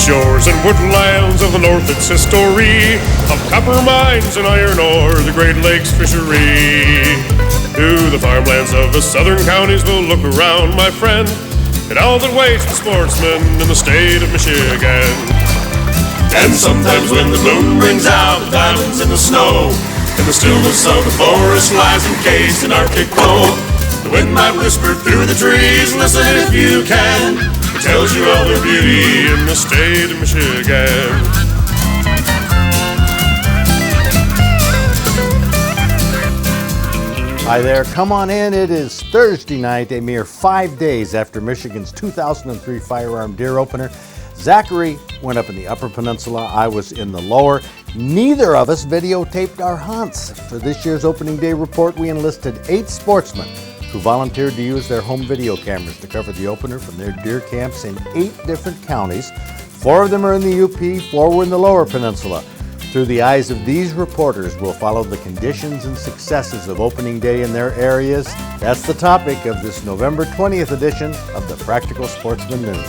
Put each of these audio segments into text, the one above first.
shores and woodlands of the north, its history of copper mines and iron ore, the Great Lakes fishery. To the farmlands of the southern counties we'll look around, my friend, and all that waits the sportsman in the state of Michigan. And sometimes when the moon brings out the diamonds in the snow, and the stillness of the forest lies encased in Arctic cold, the wind might whisper through the trees, listen if you can, it tells you all the beauty in the state of Michigan. Hi there, come on in. It is Thursday night, a mere 5 days after Michigan's 2003 firearm deer opener. Zachary went up in the Upper Peninsula, I was in the Lower. Neither of us videotaped our hunts. For this year's opening day report, we enlisted 8 sportsmen who volunteered to use their home video cameras to cover the opener from their deer camps in 8 different counties. 4 of them are in the UP, 4 were in the Lower Peninsula. Through the eyes of these reporters, we'll follow the conditions and successes of opening day in their areas. That's the topic of this November 20th edition of the Practical Sportsman News.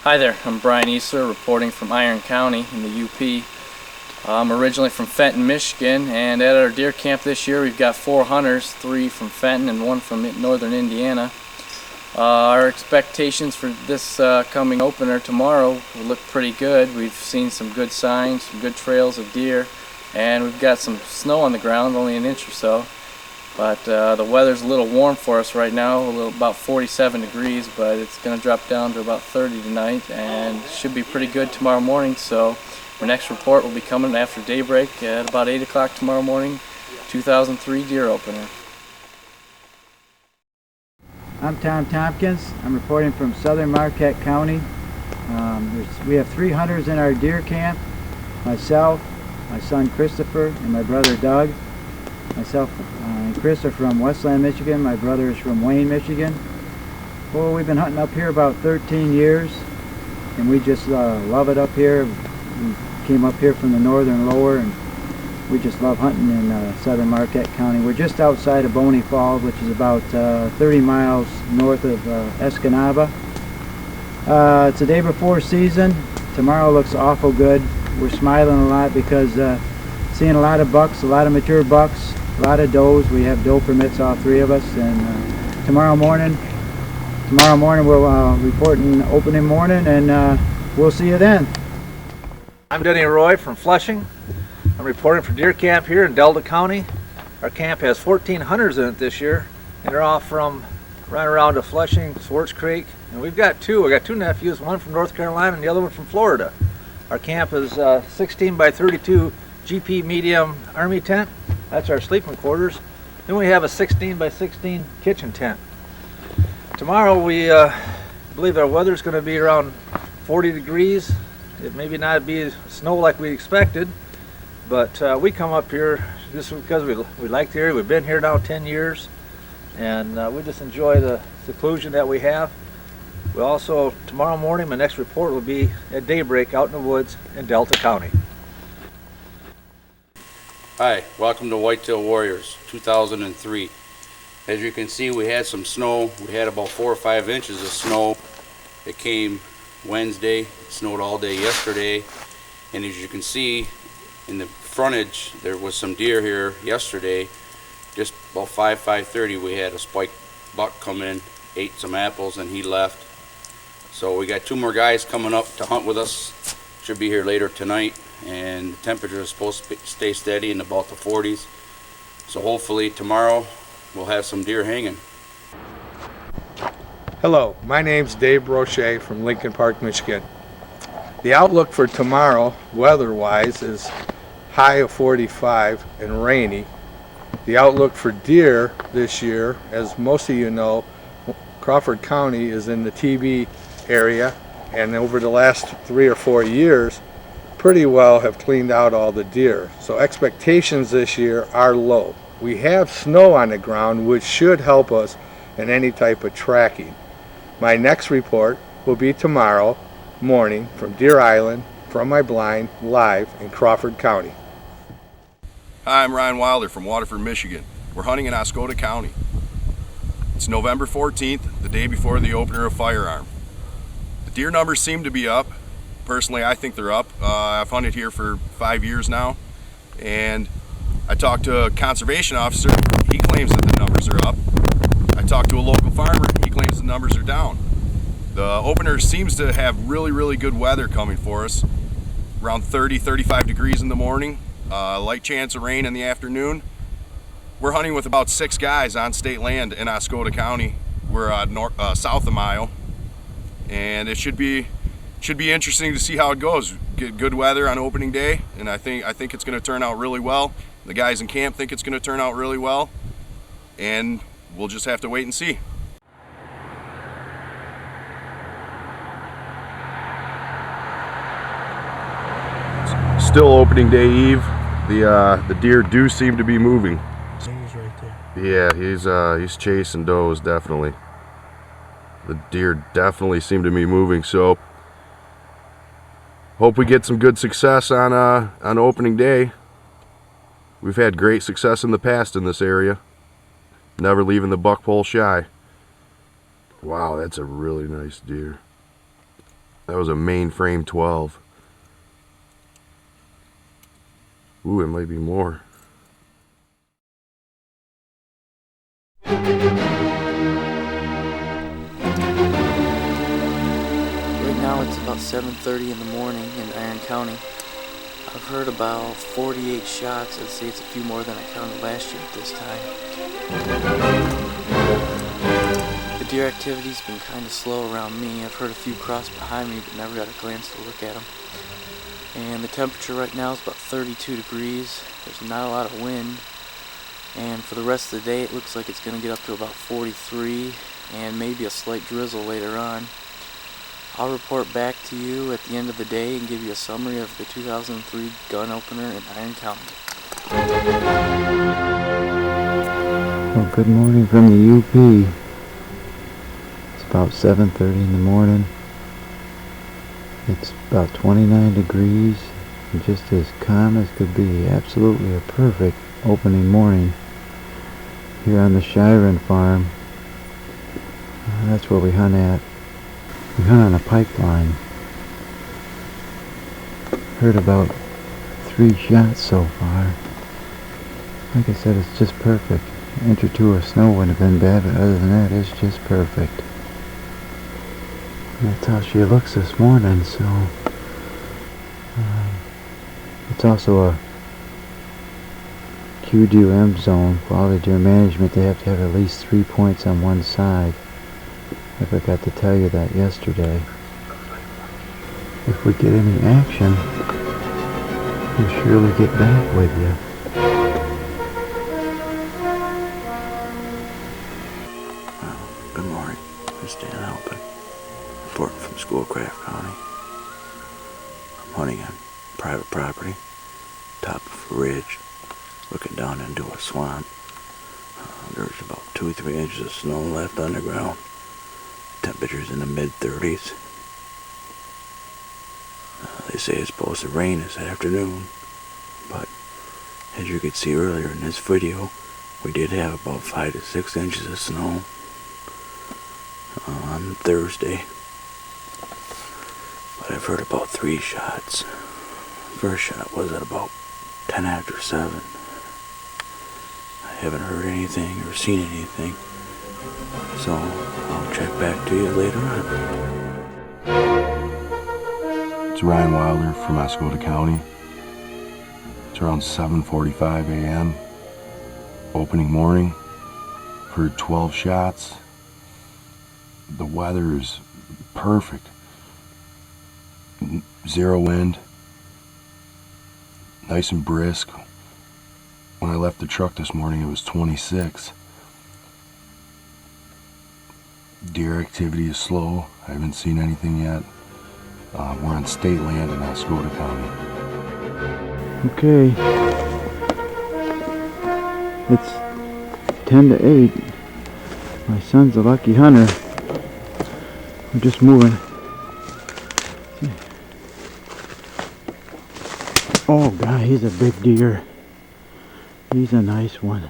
Hi there, I'm Brian Easler reporting from Iron County in the UP. I'm originally from Fenton, Michigan, and at our deer camp this year we've got 4 hunters, 3 from Fenton and 1 from northern Indiana. Our expectations for this coming opener tomorrow will look pretty good. We've seen some good signs, some good trails of deer, and we've got some snow on the ground, only an inch or so. But the weather's a little warm for us right now, about 47 degrees, but it's going to drop down to about 30 tonight, and should be pretty good tomorrow morning. So our next report will be coming after daybreak at about 8 o'clock tomorrow morning, 2003 deer opener. I'm Tom Tompkins. I'm reporting from southern Marquette County. We have 3 hunters in our deer camp. Myself, my son Christopher, and my brother Doug. Myself and Chris are from Westland, Michigan. My brother is from Wayne, Michigan. Well, we've been hunting up here about 13 years, and we just love it up here. We came up here from the northern Lower, and we just love hunting in southern Marquette County. We're just outside of Boney Falls, which is about 30 miles north of Escanaba. It's the day before season. Tomorrow looks awful good. We're smiling a lot because seeing a lot of bucks, a lot of mature bucks, a lot of does. We have doe permits, all 3 of us, and tomorrow morning we'll report in opening morning, and we'll see you then. I'm Denny Roy from Flushing. I'm reporting for deer camp here in Delta County. Our camp has 14 hunters in it this year, and they're all from right around to Flushing, Swartz Creek, and we've got 2. We got 2 nephews, one from North Carolina and the other one from Florida. Our camp is 16 by 32 GP medium army tent. That's our sleeping quarters. Then we have a 16 by 16 kitchen tent. Tomorrow we believe our weather's going to be around 40 degrees. It may not be snow like we expected, but we come up here just because we like the area. We've been here now 10 years, and we just enjoy the seclusion that we have. We also, tomorrow morning, my next report will be at daybreak out in the woods in Delta County. Hi, welcome to Whitetail Warriors 2003. As you can see, we had some snow. We had about 4 or 5 inches of snow. It came Wednesday. It snowed all day yesterday. And as you can see in the frontage, there was some deer here yesterday. Just about 5:30, we had a spike buck come in, ate some apples, and he left. So we got 2 more guys coming up to hunt with us. Should be here later tonight, and the temperature is supposed to stay steady in about the 40s. So hopefully tomorrow we'll have some deer hanging. Hello, my name's Dave Brochet from Lincoln Park, Michigan. The outlook for tomorrow, weather-wise, is high of 45 and rainy. The outlook for deer this year, as most of you know, Crawford County is in the TB area, and over the last 3 or 4 years pretty well have cleaned out all the deer. So expectations this year are low. We have snow on the ground, which should help us in any type of tracking. My next report will be tomorrow morning from Deer Island, from my blind, live in Crawford County. Hi, I'm Ryan Wilder from Waterford, Michigan. We're hunting in Oscoda County. It's November 14th, the day before the opener of firearm. The deer numbers seem to be up. Personally, I think they're up. I've hunted here for 5 years now, and I talked to a conservation officer. He claims that the numbers are up. I talked to a local farmer. He claims the numbers are down. The opener seems to have really good weather coming for us. Around 30-35 degrees in the morning, light chance of rain in the afternoon. We're hunting with about 6 guys on state land in Oscoda County. We're south of Mile, and it should be interesting to see how it goes. Get good weather on opening day, and I think it's going to turn out really well. The guys in camp think it's going to turn out really well, and we'll just have to wait and see. Still opening day eve. The deer do seem to be moving. He's right there. Yeah, he's chasing does, definitely. The deer definitely seem to be moving, so hope we get some good success on opening day. We've had great success in the past in this area. Never leaving the buck pole shy. Wow, that's a really nice deer. That was a mainframe 12. Ooh, it might be more. Right now it's about 7:30 in the morning in Iron County. I've heard about 48 shots. I'd say it's a few more than I counted last year at this time. The deer activity's been kind of slow around me. I've heard a few cross behind me, but never got a glance to look at them. And the temperature right now is about 32 degrees. There's not a lot of wind. And for the rest of the day, it looks like it's going to get up to about 43 and maybe a slight drizzle later on. I'll report back to you at the end of the day and give you a summary of the 2003 gun opener in Iron County. Well, good morning from the UP. It's about 7:30 in the morning. It's about 29 degrees and just as calm as could be. Absolutely a perfect opening morning here on the Shiren farm. That's where we hunt at. We hunt on a pipeline. Heard about 3 shots so far. Like I said, it's just perfect. An inch or 2 of snow wouldn't have been bad, but other than that, it's just perfect. And that's how she looks this morning, so it's also a QDUM zone, quality deer management. They have to have at least 3 points on one side. I forgot to tell you that yesterday. If we get any action, we'll surely get back with you. Good morning. It's Dan Halpin, reporting from Schoolcraft County. I'm hunting on private property, top of a ridge, looking down into a swamp. There's about 2-3 inches of snow left underground. Temperatures in the mid-30s. They say it's supposed to rain this afternoon, but as you could see earlier in this video, we did have about 5 to 6 inches of snow on Thursday. But I've heard about 3 shots. First shot was at about 10 after 7. I haven't heard anything or seen anything, so I'll check back to you later on. It's Ryan Wilder from Oscoda County. It's around 7:45 a.m. Opening morning. Heard 12 shots. The weather is perfect. 0 wind. Nice and brisk. When I left the truck this morning, it was 26. Deer activity is slow. I haven't seen anything yet. We're on state land in Oscoda County. Okay. It's 10 to 8. My son's a lucky hunter. I'm just moving. Oh God, he's a big deer. He's a nice one.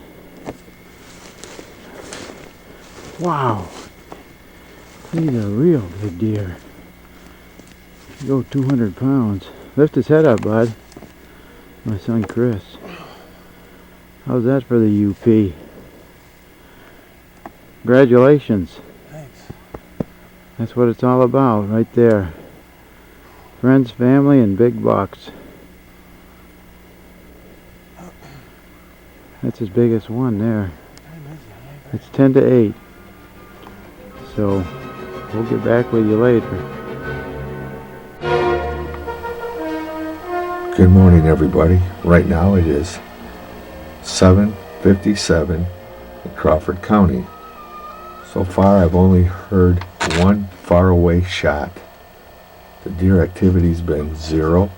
Wow. He's a real big deer. Go 200 pounds. Lift his head up, bud. My son Chris. How's that for the UP? Congratulations. Thanks. That's what it's all about right there. Friends, family, and big bucks. That's his biggest one there. It's 10 to 8. So we'll get back with you later. Good morning, everybody. Right now it is 7:57 in Crawford County. So far I've only heard one faraway shot. The deer activity's been 0.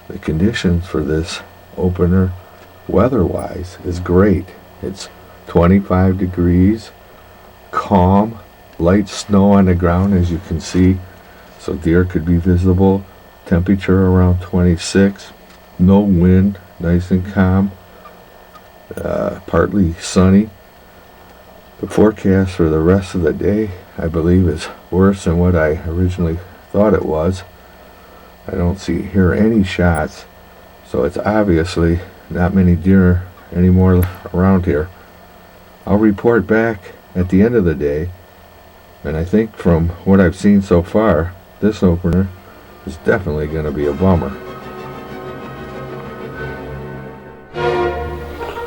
The conditions for this opener weather-wise is great. It's 25 degrees, calm, light snow on the ground as you can see, so deer could be visible. Temperature around 26, no wind, nice and calm, partly sunny. The forecast for the rest of the day, I believe, is worse than what I originally thought it was. I don't hear any shots, so it's obviously not many deer anymore around here. I'll report back at the end of the day, and I think from what I've seen so far, this opener is definitely going to be a bummer.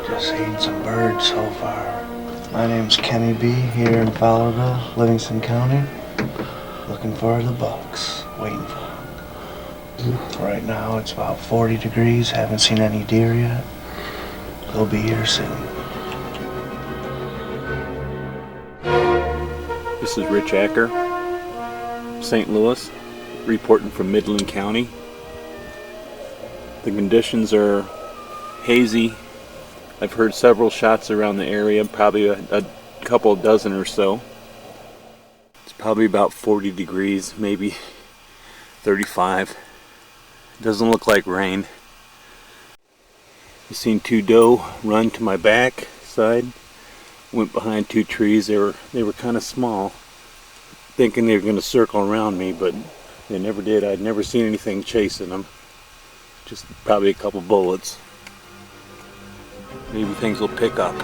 Just seen some birds so far. My name's Kenny B. here in Fowlerville, Livingston County. Looking for the bucks, waiting for them. Right now it's about 40 degrees, haven't seen any deer yet. They'll be here soon. This is Rich Acker, St. Louis, reporting from Midland County. The conditions are hazy. I've heard several shots around the area, probably a couple dozen or so. It's probably about 40 degrees, maybe 35. It doesn't look like rain. I've seen 2 doe run to my back side, went behind 2 trees. They were kind of small, thinking they were going to circle around me, but they never did. I'd never seen anything chasing them. Just probably a couple bullets. Maybe things will pick up.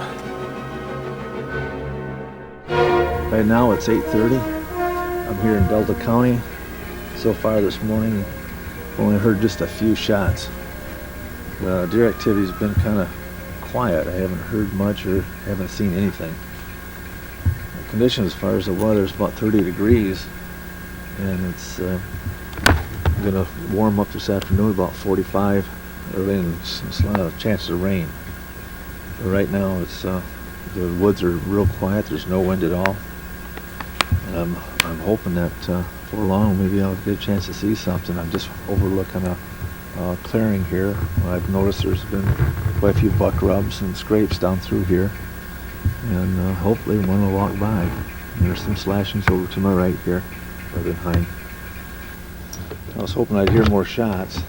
Right now it's 8:30. I'm here in Delta County. So far this morning, only heard just a few shots. The deer activity's been kind of quiet. I haven't heard much or haven't seen anything. The condition as far as the weather is about 30 degrees, and it's going to warm up this afternoon about 45 early, and it's a lot of chances of rain. But right now it's the woods are real quiet. There's no wind at all. And I'm hoping that for long maybe I'll get a chance to see something. I'm just overlooking a clearing here. I've noticed there's been quite a few buck rubs and scrapes down through here, and hopefully one will walk by. And there's some slashings over to my right here, or behind. I was hoping I'd hear more shots,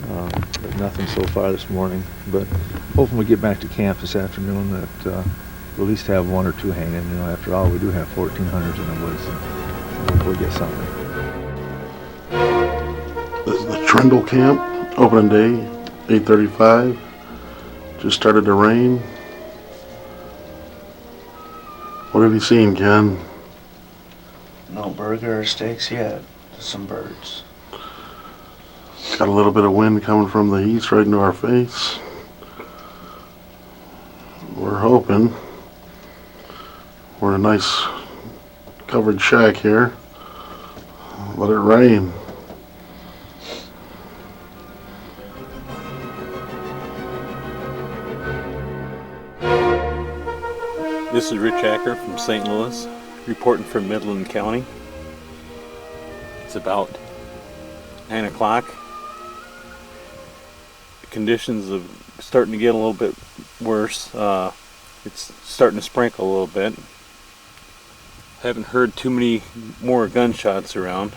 but nothing so far this morning. But hoping we get back to camp this afternoon that we'll at least have 1 or 2 hanging. You know, after all, we do have 1400s in the woods, and hopefully we'll get something. This is the Trindle Camp, opening day, 8:35. Just started to rain. What have you seen, Ken? No burger or steaks yet, just some birds. Got a little bit of wind coming from the east right into our face. We're hoping. We're in a nice covered shack here. Let it rain. This is Rich Acker from St. Louis, reporting from Midland County. It's about 9 o'clock. The conditions are starting to get a little bit worse. It's starting to sprinkle a little bit. Haven't heard too many more gunshots around.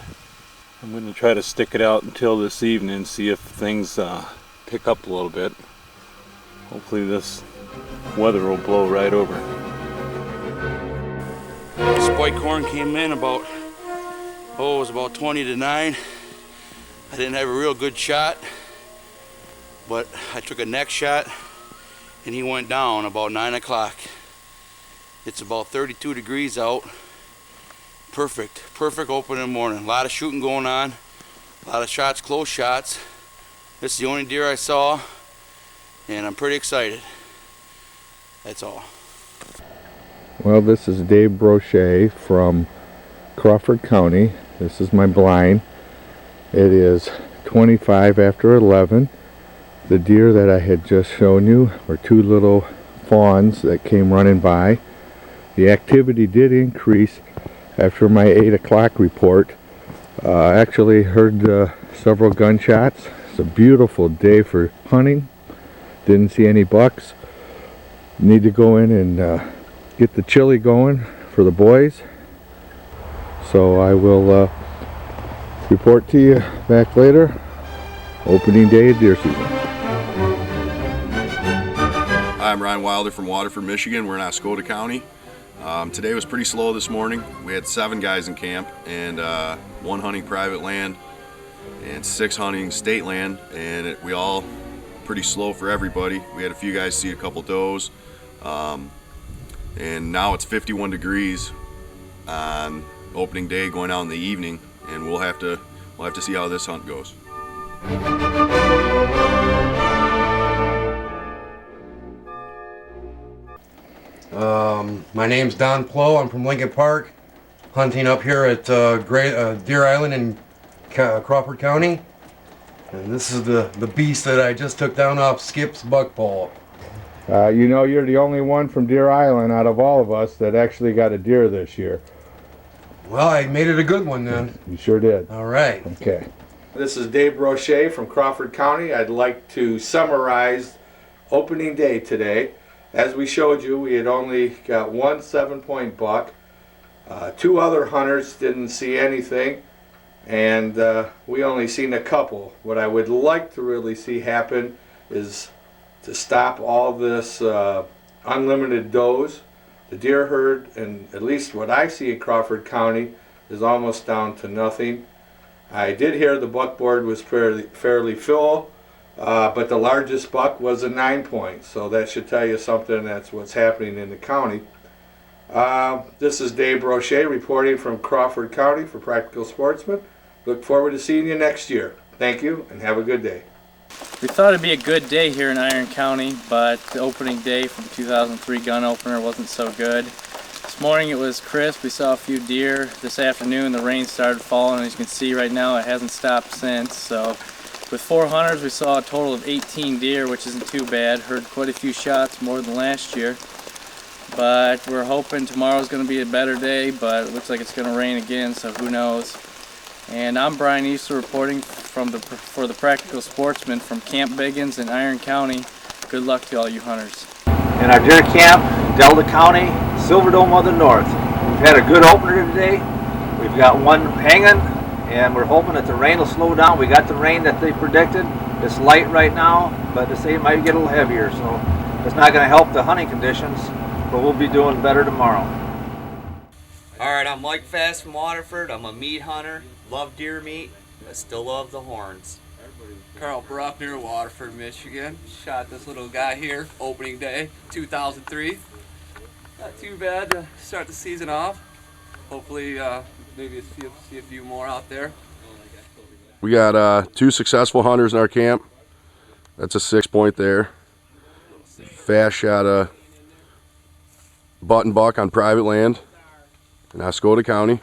I'm going to try to stick it out until this evening and see if things pick up a little bit. Hopefully this weather will blow right over. Spike horn came in about, it was about 20 to 9. I didn't have a real good shot, but I took a neck shot and he went down about 9 o'clock. It's about 32 degrees out. Perfect opening morning. A lot of shooting going on, a lot of shots, close shots. This is the only deer I saw, and I'm pretty excited. That's all. Well, this is Dave Brochet from Crawford County. This is my blind. It is 25 after 11. The deer that I had just shown you were two little fawns that came running by. The activity did increase after my 8 o'clock report. I actually heard several gunshots. It's a beautiful day for hunting. Didn't see any bucks. Need to go in and get the chili going for the boys. So I will report to you back later. Opening day of deer season. Hi, I'm Ryan Wilder from Waterford, Michigan. We're in Oscoda County. Today was pretty slow this morning. We had 7 guys in camp and 1 hunting private land and 6 hunting state land, and we all pretty slow for everybody. We had a few guys see a couple does, and now it's 51 degrees on opening day going out in the evening, and we'll have to see how this hunt goes. My name's Don Plow. I'm from Lincoln Park, hunting up here at Deer Island in Crawford County. And this is the beast that I just took down off Skip's buckpole. You know, you're the only one from Deer Island out of all of us that actually got a deer this year. Well, I made it a good one then. You sure did. All right. Okay. This is Dave Brochet from Crawford County. I'd like to summarize opening day today. As we showed you, we had only got 1 7-point buck. 2 other hunters didn't see anything, and we only seen a couple. What I would like to really see happen is to stop all this unlimited does. The deer herd, and at least what I see in Crawford County, is almost down to nothing. I did hear the buckboard was fairly full. But the largest buck was a 9-point, so that should tell you something. That's what's happening in the county. This is Dave Brochet reporting from Crawford County for Practical Sportsman. Look forward to seeing you next year. Thank you, and have a good day. We thought it'd be a good day here in Iron County, but the opening day for the 2003 gun opener wasn't so good. This morning it was crisp. We saw a few deer. This afternoon the rain started falling, and as you can see right now it hasn't stopped since. So with 4 hunters, we saw a total of 18 deer, which isn't too bad. Heard quite a few shots, more than last year. But we're hoping tomorrow's going to be a better day, but it looks like it's going to rain again, so who knows. And I'm Brian Easter reporting for the Practical Sportsman from Camp Biggins in Iron County. Good luck to all you hunters. In our deer camp, Delta County, Silverdome of the North. We've had a good opener today. We've got 1 hanging, and we're hoping that the rain will slow down. We got the rain that they predicted. It's light right now, but they say it might get a little heavier, so it's not going to help the hunting conditions, but we'll be doing better tomorrow. Alright, I'm Mike Fast from Waterford. I'm a meat hunter, love deer meat, but still love the horns. Carl Bruckner, Waterford, Michigan. Shot this little guy here, opening day, 2003. Not too bad to start the season off. Hopefully, maybe see a few more out there. We got 2 successful hunters in our camp. That's a 6-point there. Fast shot a button buck on private land in Oscoda County.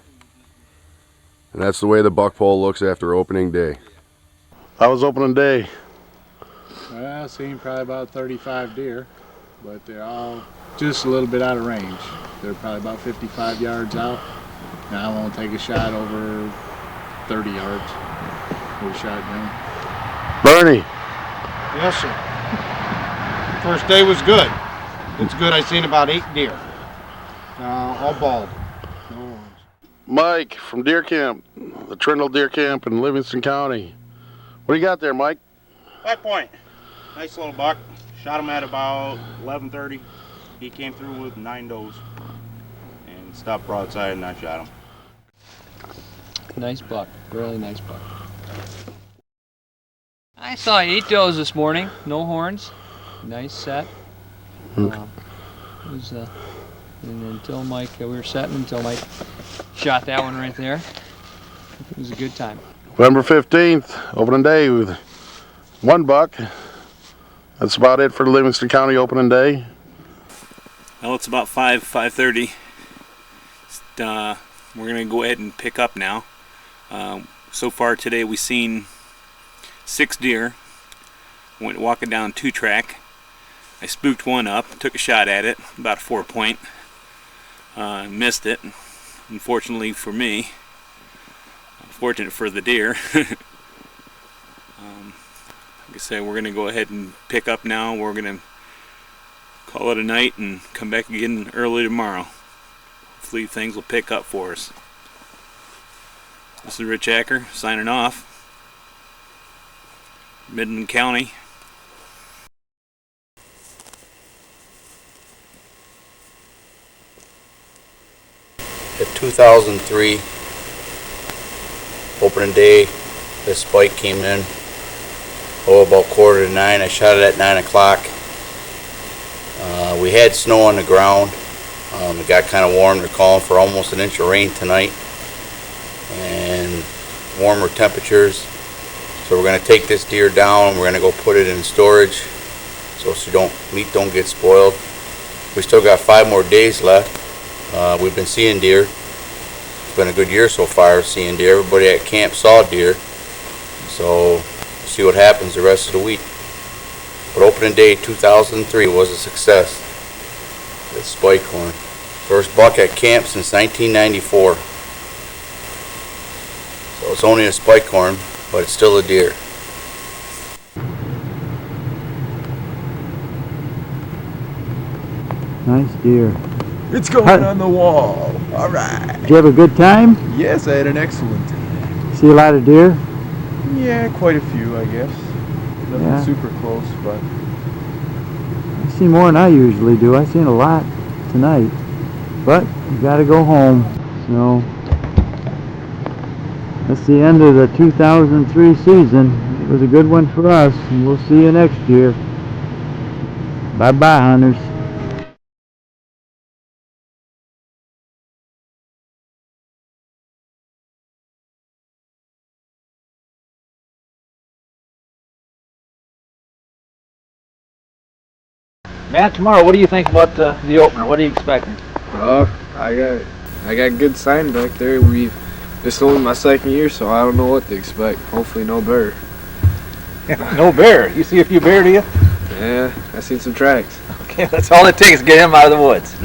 And that's the way the buck pole looks after opening day. How was opening day? Well, I've seen probably about 35 deer, but they're all just a little bit out of range. They're probably about 55 yards out. And I won't take a shot over 30 yards with a shotgun. Bernie. Yes, sir. First day was good. It's good. I seen about 8 deer. All bald. No horns. Mike from Deer Camp, the Trindle Deer Camp in Livingston County. What do you got there, Mike? 5-point. Nice little buck. Shot him at about 11:30. He came through with 9 does and stopped broadside and I shot him. Nice buck, really nice buck. I saw 8 does this morning, no horns, nice set. It was, and until Mike, we were setting until Mike shot that one right there. It was a good time. November 15th, opening day with 1 buck. That's about it for the Livingston County opening day. Well, it's about 5:30. We're gonna go ahead and pick up now. So far today we've seen 6 deer. Went walking down 2-track. I spooked one up, took a shot at it, about a 4-point. Missed it, unfortunately for me. Fortunate for the deer. Like I said, we're gonna go ahead and pick up now. We're gonna call it a night and come back again early tomorrow. Hopefully things will pick up for us. This is Rich Acker signing off. Midland County. At 2003 opening day, this spike came in about 8:45. I shot it at 9 o'clock. We had snow on the ground. It got kind of warm. They're calling for almost an inch of rain tonight and warmer temperatures. So we're going to take this deer down. We're going to go put it in storage so meat don't get spoiled. We still got 5 more days left. We've been seeing deer. It's been a good year so far seeing deer. Everybody at camp saw deer. So we'll see what happens the rest of the week. But opening day 2003 was a success. This spike horn. First buck at camp since 1994. So it's only a spike horn, but it's still a deer. Nice deer. It's going on the wall. All right. Did you have a good time? Yes, I had an excellent time. See a lot of deer? Yeah, quite a few, I guess. Nothing Yeah. super close, but I see more than I usually do. I seen a lot tonight. But we gotta go home. So that's the end of the 2003 season. It was a good one for us, and we'll see you next year. Bye-bye, hunters. Matt, tomorrow, what do you think about the opener? What are you expecting? I got good sign back there. This only my second year, so I don't know what to expect. Hopefully no bear. No bear? You see a few bear, do you? Yeah, I seen some tracks. Okay, that's all it takes to get him out of the woods.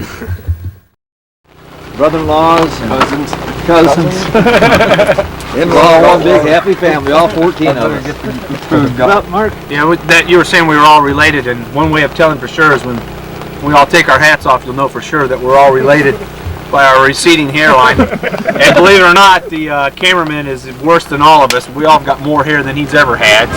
Brother-in-laws, Cousins. In-law, one big happy family, all 14 of us. Well, Mark? Yeah, that you were saying we were all related, and one way of telling for sure is when we all take our hats off, you'll know for sure that we're all related by our receding hairline. And believe it or not, the cameraman is worse than all of us. We all got more hair than he's ever had.